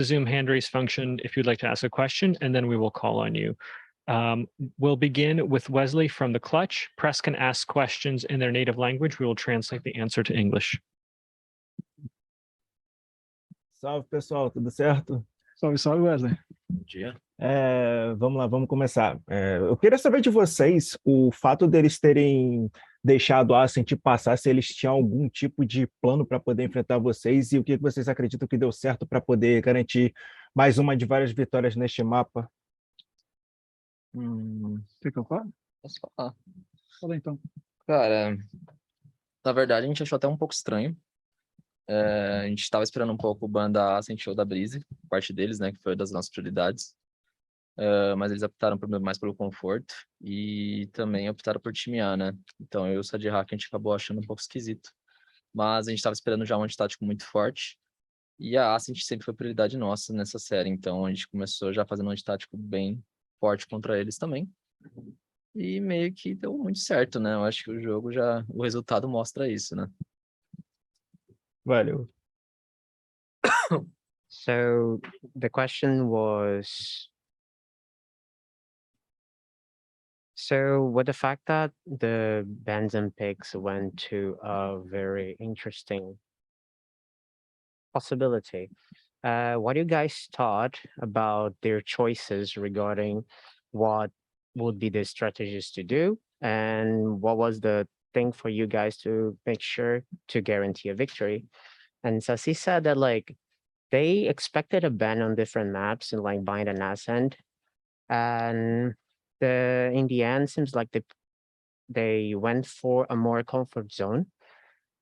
Zoom hand raise function if you'd like to ask a question, and then we will call on you. We'll begin with Wesley from the Clutch. Press can ask questions in their native language. We will translate the answer to English. Salve, pessoal, tudo certo? Salve, salve, Wesley. Bom dia. Vamos lá, vamos começar. Eu queria saber de vocês o fato deles terem deixado a Ascent passar, se eles tinham algum tipo de plano para poder enfrentar vocês e o que vocês acreditam que deu certo para poder garantir mais uma de várias vitórias neste mapa. Quer que eu fale? Posso falar? Fala então. Cara, na verdade a gente achou até um pouco estranho. A gente estava esperando um pouco o ban da Ascent ou da Breeze, parte deles, né, que foi das nossas prioridades. Mas eles optaram mais pelo conforto e também optaram por time A, né? Então eu e o Sadirhack a gente acabou achando um pouco esquisito. Mas a gente estava esperando já um antitático muito forte. E a Ascent sempre foi prioridade nossa nessa série. Então a gente começou já fazendo um antitático bem forte contra eles também. E meio que deu muito certo, né? Eu acho que o jogo já... O resultado mostra isso, né? Valeu. So the question was... So with the fact that the bans and picks went to a very interesting possibility, what you guys thought about their choices regarding what would be the strategies to do, and what was the thing for you guys to make sure to guarantee a victory? And Sasi said that like they expected a ban on different maps in like Bind and Ascent, and in the end seems like they went for a more comfort zone.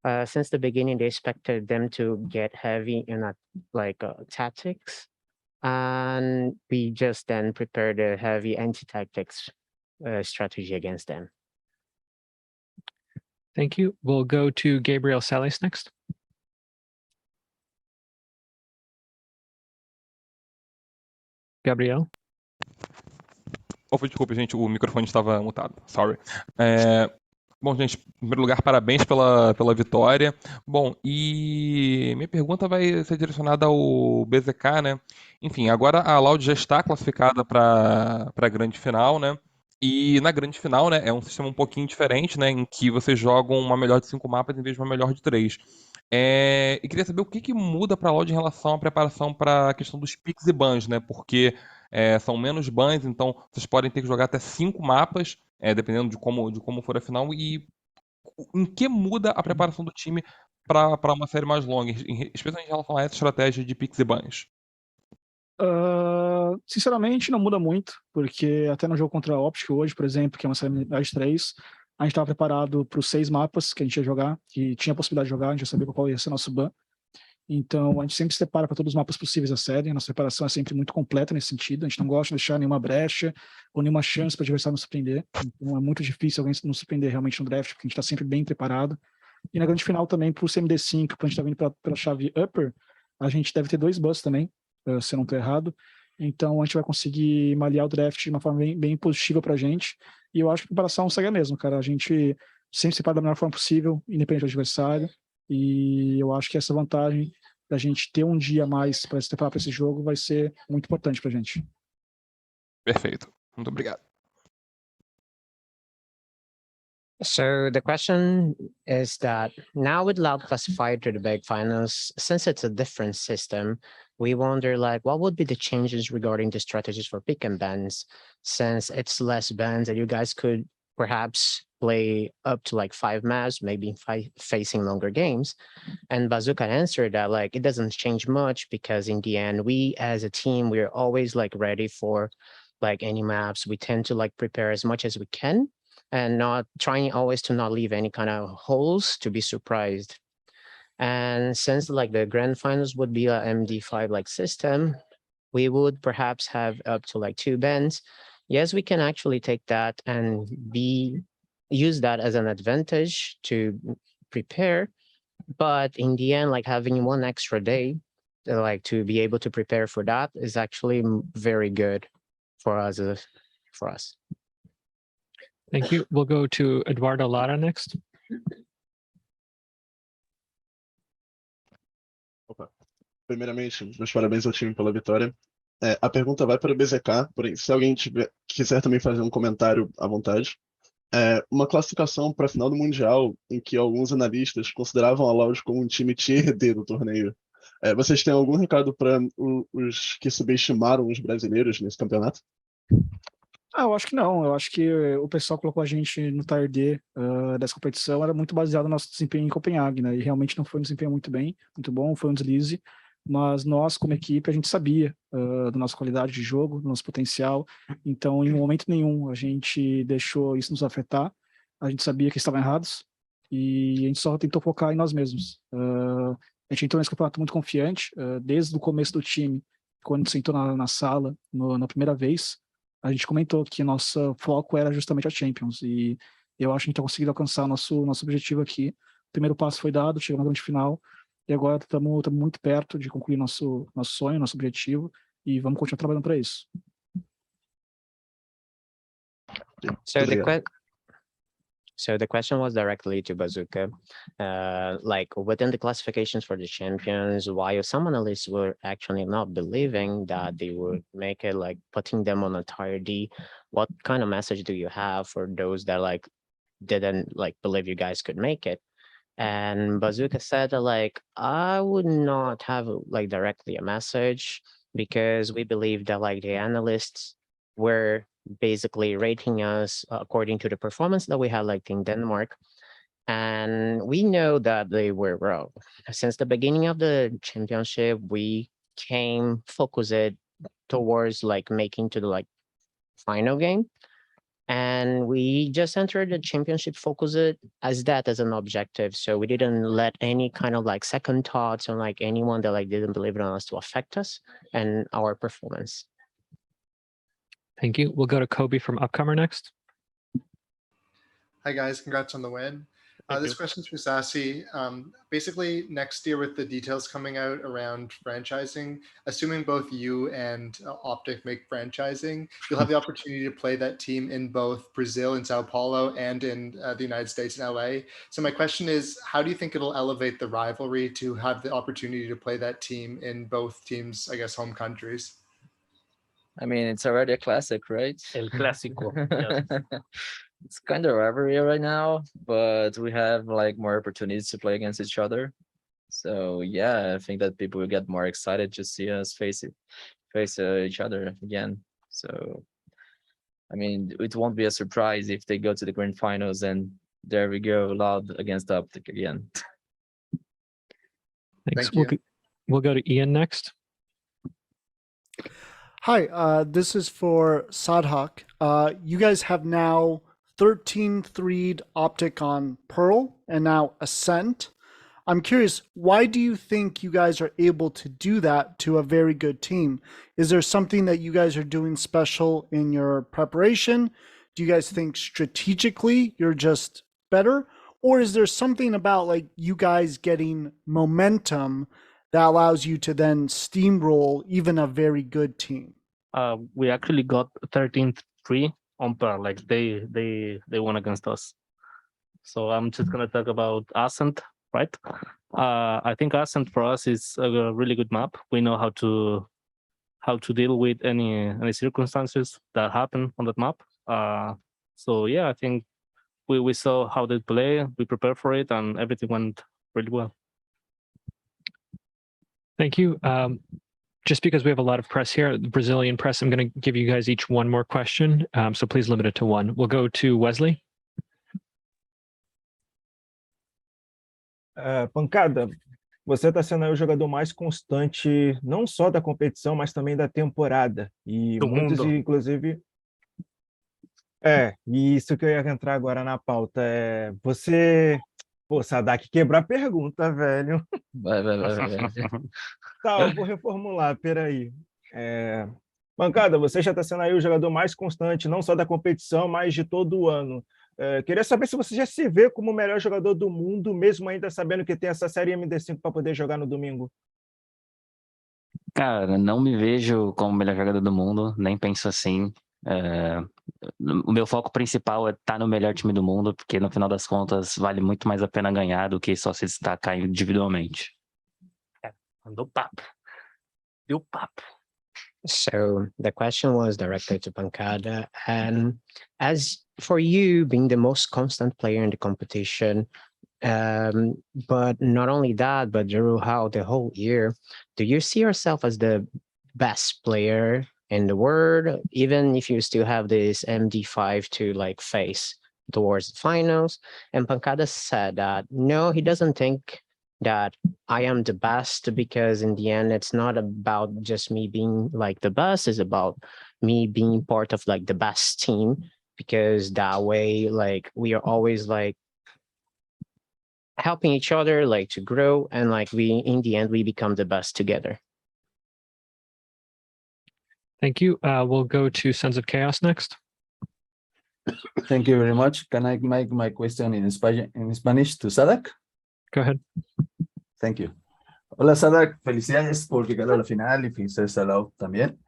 Since the beginning, they expected them to get heavy in tactics, and we just then prepared a heavy anti-tactics strategy against them. Thank you. We'll go to Gabriel Salas next. Gabriel? Opa, desculpa, gente, o microfone estava mutado. Sorry. Bom, gente, em primeiro lugar, parabéns pela vitória. Bom, e minha pergunta vai ser direcionada ao BZK, né? Enfim, agora a Loud já está classificada para a grande final, né? E na grande final, né, é um sistema um pouquinho diferente, né? Em que vocês jogam uma melhor de 5 mapas em vez de uma melhor de 3. E queria saber o que muda para a Loud em relação à preparação para a questão dos picks e bans, né? Porque são menos bans, então vocês podem ter que jogar até 5 mapas, dependendo de como for a final. E em que muda a preparação do time para uma série mais longa, especialmente em relação a essa estratégia de picks e bans? Sinceramente, não muda muito, porque até no jogo contra a Optic hoje, por exemplo, que é uma série de 3, a gente estava preparado para os 6 mapas que a gente ia jogar, que tinha a possibilidade de jogar, a gente já sabia qual ia ser nosso ban. Então, a gente sempre se prepara para todos os mapas possíveis da série. A nossa preparação é sempre muito completa nesse sentido. A gente não gosta de deixar nenhuma brecha ou nenhuma chance para o adversário nos surpreender. Então, é muito difícil alguém nos surpreender realmente no draft, porque a gente está sempre bem preparado. E na grande final também, por CMD5, quando a gente está vindo pela chave Upper, a gente deve ter 2 bus também, se eu não estou errado. Então, a gente vai conseguir malear o draft de uma forma bem positiva para a gente. E eu acho que a preparação segue a mesma, cara. A gente sempre se prepara da melhor forma possível, independente do adversário. E eu acho que essa vantagem da gente ter um dia a mais para se preparar para esse jogo vai ser muito importante para a gente. Perfeito. Muito obrigado. So the question is that now with Loud classified to the big finals, since it's a different system, we wonder like what would be the changes regarding the strategies for pick and bans, since it's less bans that you guys could perhaps play up to like 5 maps, maybe facing longer games. And Bazooka answered that like it doesn't change much because in the end, we as a team, we're always like ready for like any maps. We tend to like prepare as much as we can and not trying always to not leave any kind of holes to be surprised. And since like the grand finals would be a MD5 like system, we would perhaps have up to like 2 bans. Yes, we can actually take that and use that as an advantage to prepare. But in the end, like having 1 extra day, like to be able to prepare for that is actually very good for us. Thank you. We'll go to Eduardo Lara next. Opa. primeiramente, meus parabéns ao time pela vitória. A pergunta vai para o BZK, porém, se alguém quiser também fazer um comentário à vontade. Uma classificação para a final do Mundial, em que alguns analistas consideravam a Loud como um time tier D do torneio. Vocês têm algum recado para os que subestimaram os brasileiros nesse campeonato? Eu acho que não. Eu acho que o pessoal colocou a gente no Tier D dessa competição era muito baseado no nosso desempenho em Copenhague, né? E realmente não foi um desempenho muito bom, foi um deslize. Mas nós, como equipe, a gente sabia da nossa qualidade de jogo, do nosso potencial. Então, em momento nenhum, a gente deixou isso nos afetar. A gente sabia que estavam errados e a gente só tentou focar em nós mesmos. A gente entrou nesse campeonato muito confiante, desde o começo do time, quando a gente sentou na sala, na primeira vez, a gente comentou que nosso foco era justamente a Champions. E eu acho que a gente está conseguindo alcançar o nosso objetivo aqui. O primeiro passo foi dado, chegamos na grande final. E agora estamos muito perto de concluir nosso sonho, nosso objetivo, e vamos continuar trabalhando para isso. So the question was directly to Bazooka, like within the classifications for the champions, while some analysts were actually not believing that they would make it, like putting them on a Tier D, what kind of message do you have for those that like didn't like believe you guys could make it? And Bazooka said, like, I would not have like directly a message because we believe that like the analysts were basically rating us according to the performance that we had like in Denmark. And we know that they were wrong. Since the beginning of the championship, we came focused towards like making to the like final game. And we just entered the championship focused as that as an objective. So we didn't let any kind of like second thoughts on like anyone that like didn't believe in us to affect us and our performance. Thank you. We'll go to Kobe from Upcomer next. Hi guys, congrats on the win. This question's for Sassy. Basically, next year with the details coming out around franchising, assuming both you and Optic make franchising, you'll have the opportunity to play that team in both Brazil and Sao Paulo and in the United States and LA. So my question is, how do you think it'll elevate the rivalry to have the opportunity to play that team in both teams, I guess, home countries? I mean, it's already a classic, right? El clásico. Yes. It's kind of rivalry right now, but we have like more opportunities to play against each other. So yeah, I think that people will get more excited to see us face each other again. So I mean, it won't be a surprise if they go to the grand finals and there we go, Loud against Optic again. Thanks. Thank you. We'll go to Ian next. Hi, this is for Sadhak. You guys have now 13-3'd Optic on Pearl and now Ascent. I'm curious, why do you think you guys are able to do that to a very good team? Is there something that you guys are doing special in your preparation? Do you guys think strategically you're just better? Or is there something about like you guys getting momentum that allows you to then steamroll even a very good team? We actually got 13-3 on Pearl, like they won against us. So I'm just gonna talk about Ascent, right? I think Ascent for us is a really good map. We know how to deal with any circumstances that happen on that map. So yeah, I think we saw how they play, we prepared for it, and everything went really well. Thank you. Just because we have a lot of press here, the Brazilian press, I'm going to give you guys each one more question. So please limit it to one. We'll go to Wesley. Pancada, você está sendo aí o jogador mais constante, não só da competição, mas também da temporada. E Do muitos, mundo. inclusive... e isso que eu ia entrar agora na pauta. Você... Pô, Sadak, quebrou a pergunta, velho. Vai. Tá, eu vou reformular, peraí. Pancada, você já está sendo aí o jogador mais constante, não só da competição, mas de todo o ano. Queria saber se você já se vê como o melhor jogador do mundo, mesmo ainda sabendo que tem essa série MD5 para poder jogar no domingo. Cara, não me vejo como o melhor jogador do mundo, nem penso assim. O meu foco principal é estar no melhor time do mundo, porque no final das contas vale muito mais a pena ganhar do que só se destacar individualmente. Mandou papo. Deu papo. So the question was directed to Pancada. And as for you being the most constant player in the competition, but not only that, but throughout the whole year, do you see yourself as the best player in the world, even if you still have this MD5 to like face towards the finals? And Pancada said that no, he doesn't think that I am the best, because in the end, it's not about just me being like the best, it's about me being part of like the best team, because that way, like we are always like helping each other like to grow, and like we in the end we become the best together. Thank you. We'll go to Sons of Chaos next. Thank you very much. Can I make my question in Spanish to Sadak? Go ahead. Thank you. Hola Sadak, felicidades por llegar a la final y felicidades a Lau también.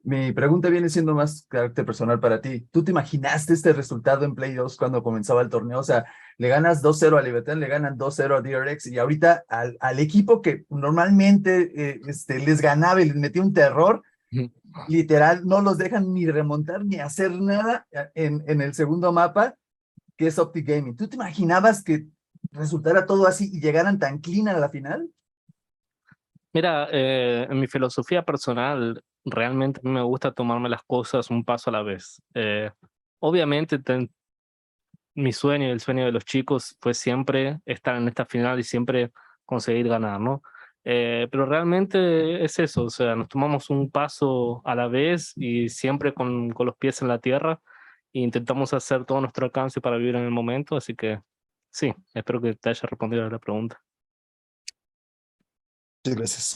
Mi pregunta viene siendo más carácter personal para ti. ¿Tú te imaginaste este resultado en Play 2 cuando comenzaba el torneo? O sea, le ganas 2-0 a Libertad, le ganan 2-0 a DRX, y ahorita al equipo que normalmente les ganaba y les metía un terror, literal, no los dejan ni remontar ni hacer nada en el segundo mapa, que es Optic Gaming. ¿Tú te imaginabas que resultara todo así y llegaran tan clean a la final? Mira, en mi filosofía personal, realmente a mí me gusta tomarme las cosas un paso a la vez. Obviamente, mi sueño y el sueño de los chicos fue siempre estar en esta final y siempre conseguir ganar, ¿no? Pero realmente es eso, o sea, nos tomamos un paso a la vez y siempre con los pies en la tierra, e intentamos hacer todo nuestro alcance para vivir en el momento, así que sí, espero que te haya respondido a la pregunta. Muchas gracias.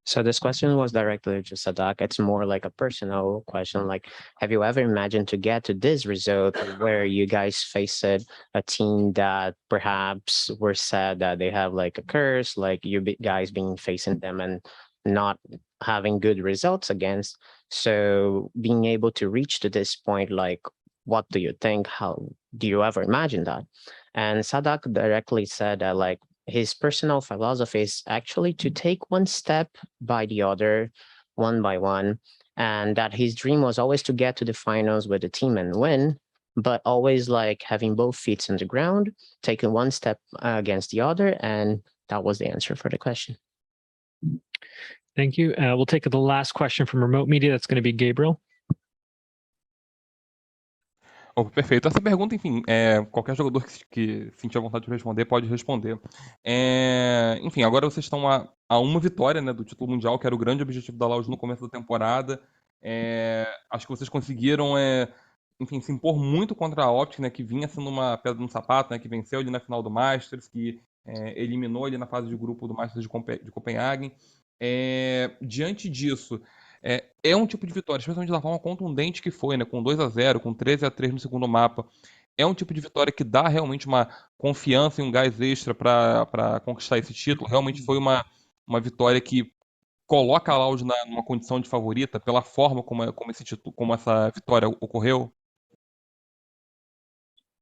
So this question was directly to Sadak. It's more like a personal question. Like, have you ever imagined to get to this result where you guys faced a team that perhaps were said that they have like a curse, like you guys being facing them and not having good results against? So being able to reach to this point, like, what do you think? How do you ever imagine that? And Sadak directly said that like, his personal philosophy is actually to take one step by the other, one by one, and that his dream was always to get to the finals with the team and win, but always like having both feet on the ground, taking one step against the other, and that was the answer for the question. Thank you. We'll take the last question from remote media. That's going to be Gabriel. Oh, perfeito. Essa pergunta, enfim, qualquer jogador que sentir a vontade de responder pode responder. Enfim, agora vocês estão a uma vitória, né, do título mundial, que era o grande objetivo da Loud no começo da temporada. Acho que vocês conseguiram, enfim, se impor muito contra a Optic, né, que vinha sendo uma pedra no sapato, né, que venceu ali na final do Masters, que eliminou ali na fase de grupo do Masters de Copenhague. Diante disso, é um tipo de vitória, especialmente da forma contundente que foi, né, com 2-0, com 13-3 no segundo mapa. É um tipo de vitória que dá realmente uma confiança e um gás extra para conquistar esse título. Realmente foi uma vitória que coloca a Loud numa condição de favorita pela forma como essa vitória ocorreu?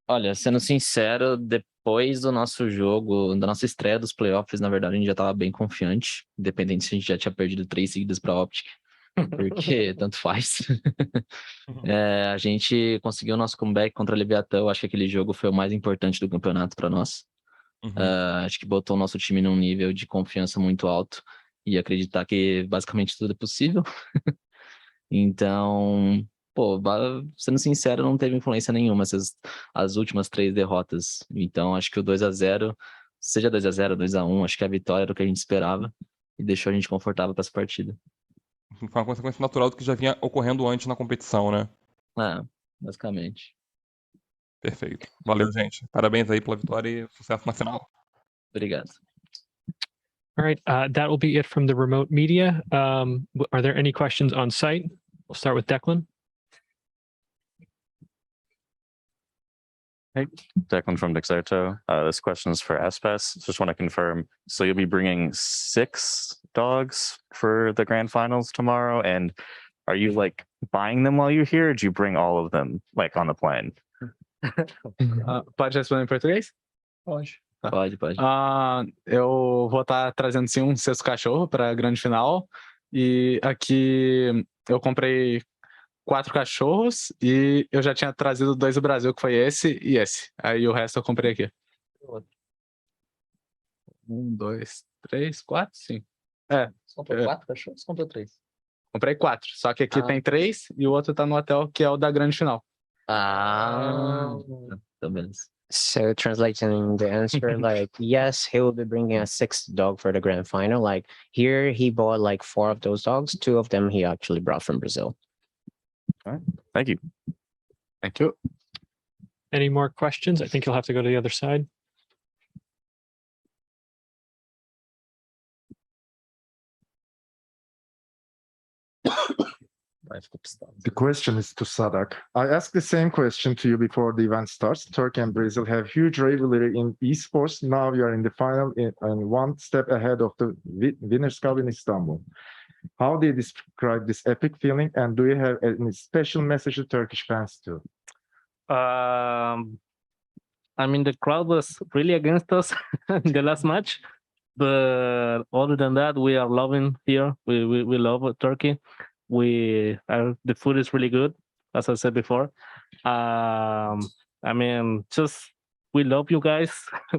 Olha, sendo sincero, depois do nosso jogo, da nossa estreia dos playoffs, na verdade, a gente já estava bem confiante, independente se a gente já tinha perdido 3 seguidas para a Optic, porque tanto faz. A gente conseguiu o nosso comeback contra a Leviatã. Eu acho que aquele jogo foi o mais importante do campeonato para nós. Acho que botou o nosso time num nível de confiança muito alto e acreditar que basicamente tudo é possível. Então, pô, sendo sincero, não teve influência nenhuma as últimas 3 derrotas. Então, acho que o 2-0, seja 2-0, 2-1, acho que a vitória era o que a gente esperava e deixou a gente confortável para essa partida. Foi uma consequência natural do que já vinha ocorrendo antes na competição, né? Basicamente. Perfeito. Valeu, gente. Parabéns aí pela vitória e sucesso na final. Obrigado. All right, that will be it from the remote media. Are there any questions on site? We'll start with Declan. Hey, Declan from Dexerto. This question is for Espes. Just want to confirm. So you'll be bringing 6 dogs for the grand finals tomorrow, and are you like buying them while you're here, or do you bring all of them like on the plane? Pode responder em português? Pode. Pode. Eu vou estar trazendo sim um sexto cachorro para a grande final. E aqui eu comprei 4 cachorros e eu já tinha trazido 2 do Brasil, que foi esse e esse. Aí o resto eu comprei aqui. 1, 2, 3, 4, 5. Você comprou 4 cachorros? Você comprou 3? Comprei 4, só que aqui tem 3 e o outro tá no hotel, que é o da grande final. Então beleza. So translating the answer, like, yes, he will be bringing a 6th dog for the grand final. Like here, he bought like 4 of those dogs. 2 of them he actually brought from Brazil. All right. Thank you. Thank you. Any more questions? I think you'll have to go to the other side. The question is to Sadak. I asked the same question to you before the event starts. Turkey and Brazil have huge rivalry in esports. Now you are in the final and one step ahead of the Winners' Cup in Istanbul. How do you describe this epic feeling, and do you have any special message to Turkish fans too? I mean, the crowd was really against us in the last match, but other than that, we are loving here. We love Turkey. The food is really good, as I said before. I mean, just we love you guys.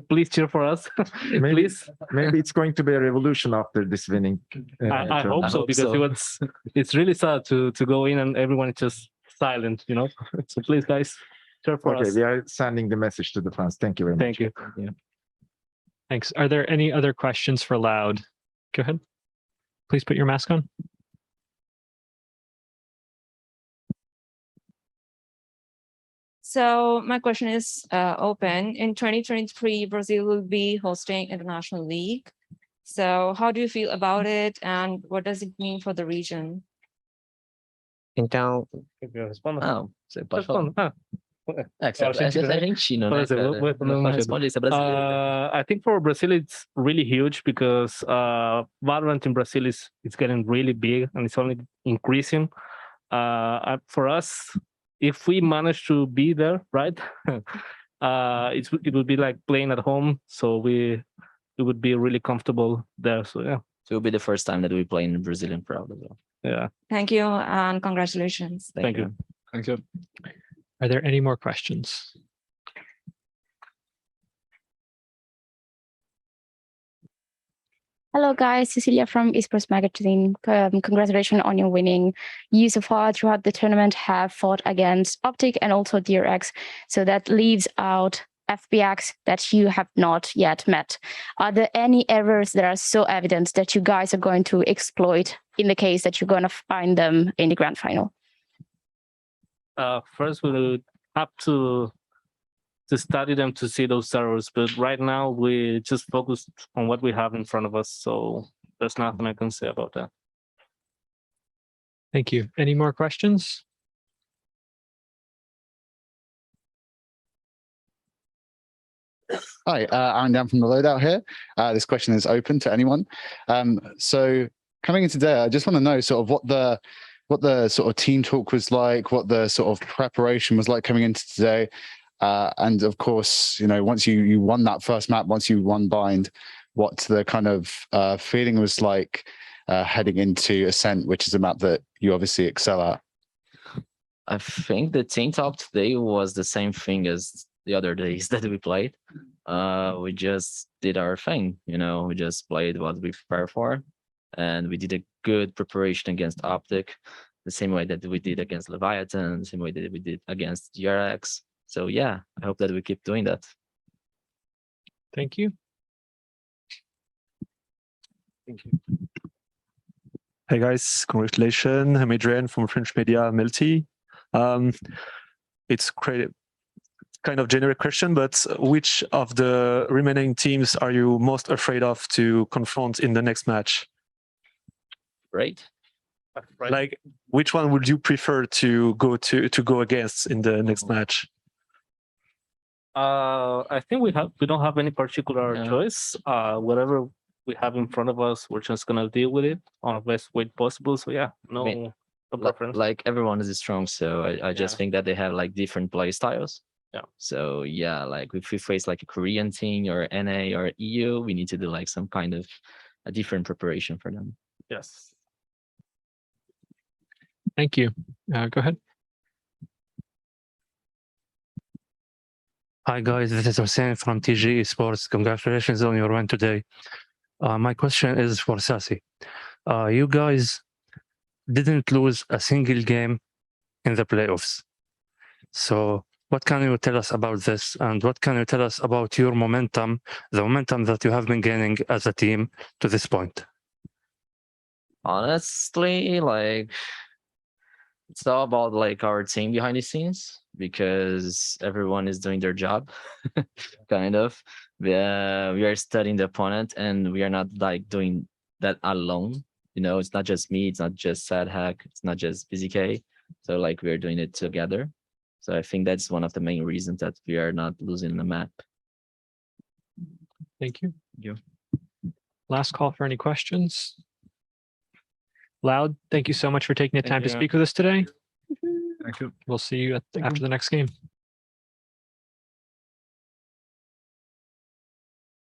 Please cheer for us. Please. Maybe it's going to be a revolution after this winning. I hope so, because it's really sad to go in and everyone is just silent, you know. So please, guys, cheer for us. We are sending the message to the fans. Thank you very much. Thank you. Thanks. Are there any other questions for Loud? Go ahead. Please put your mask on. So my question is open. In 2023, Brazil will be hosting International League. So how do you feel about it, and what does it mean for the region? Então, Você pode falar. Que você é argentino, né, cara? Responde aí, você é brasileiro. I think for Brazil, it's really huge because VALORANT in Brazil is getting really big and it's only increasing. For us, if we manage to be there, right, it would be like playing at home. So we would be really comfortable there. So yeah. So it'll be the first time that we play in the Brazilian crowd as well. Yeah. Thank you and congratulations. Thank you. Thank you. Are there any more questions? Hello guys, Cecilia from Esports Magazine. Congratulations on your winning. You so far throughout the tournament have fought against Optic and also DRX. So that leaves out FBX that you have not yet met. Are there any errors that are so evident that you guys are going to exploit in the case that you're going to find them in the grand final? First, we would have to study them to see those errors, but right now we just focused on what we have in front of us, so there's nothing I can say about that. Thank you. Any more questions? Hi, I'm Dan from the Loadout here. This question is open to anyone. So coming in today, I just want to know sort of what the sort of team talk was like, what the sort of preparation was like coming into today. And of course, you know, once you won that first map, once you won Bind, what the kind of feeling was like heading into Ascent, which is a map that you obviously excel at. I think the team talk today was the same thing as the other days that we played. We just did our thing, you know, we just played what we prepared for, and we did a good preparation against Optic, the same way that we did against Leviathan, the same way that we did against DRX. So yeah, I hope that we keep doing that. Thank you. Thank you. Hey guys, congratulations. I'm Adrian from French media Melty. It's kind of generic question, but which of the remaining teams are you most afraid of to confront in the next match? Right. Like, which one would you prefer to go against in the next match? I think we don't have any particular choice. Whatever we have in front of us, we're just gonna deal with it on the best way possible. So yeah, no preference. Like everyone is strong, so I just think that they have like different play styles. Yeah. So yeah, like if we face like a Korean team or NA or EU, we need to do like some kind of a different preparation for them. Yes. Thank you. Go ahead. Hi guys, this is Hussein from TG Esports. Congratulations on your win today. My question is for Sassy. You guys didn't lose a single game in the playoffs. So what can you tell us about this? And what can you tell us about your momentum, the momentum that you have been gaining as a team to this point? Honestly, like it's all about like our team behind the scenes because everyone is doing their job, kind of. We are studying the opponent and we are not like doing that alone. You know, it's not just me, it's not just Sadhack, it's not just BZK. So like we are doing it together. So I think that's one of the main reasons that we are not losing the map. Thank you. Thank you. Last call for any questions. Loud, thank you so much for taking the Thank time to you. speak with us today. Thank you. We'll see you after the next game.